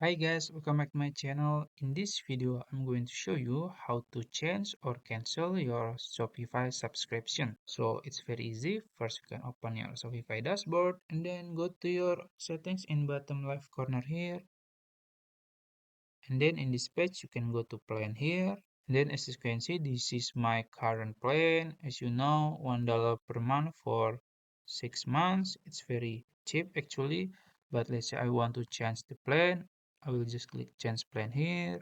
Hi guys, welcome back to my channel. In this video, I'm going to show you how to change or cancel your Shopify subscription. So it's very easy. First, you can open your Shopify dashboard and then go to your settings in bottom left corner here. And then in this page, you can go to plan here. And then as you can see, this is my current plan. As you know, $1 per month for 6 months. It's very cheap actually. But let's say I want to change the plan. I will just click change plan here.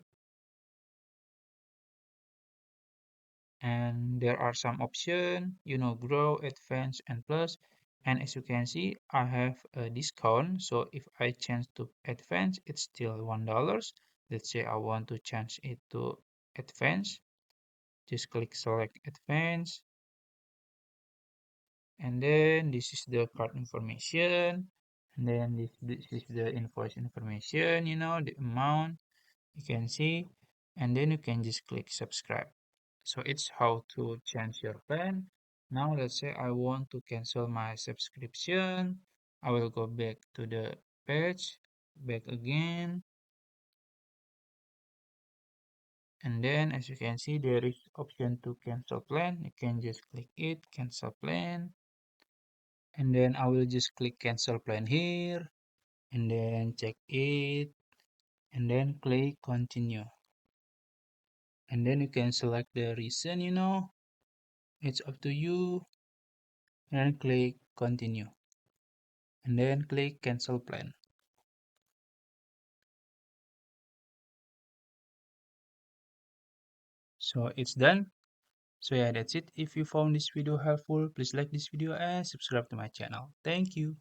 And there are some options, grow, advance, and plus. And as you can see, I have a discount. So if I change to advance, it's still $1. Let's say I want to change it to advance. Just click select advance. And then this is the card information. And then this is the invoice information, the amount you can see. And then you can just click subscribe. So it's how to change your plan. Now let's say I want to cancel my subscription. I will go back to the page, back again. And then as you can see, there is option to cancel plan. You can just click it, cancel plan. And then I will just click cancel plan here. And then check it. And then click continue. And then you can select the reason, it's up to you. And click continue. And then click cancel plan. So it's done. So yeah, that's it. If you found this video helpful, please like this video and subscribe to my channel. Thank you.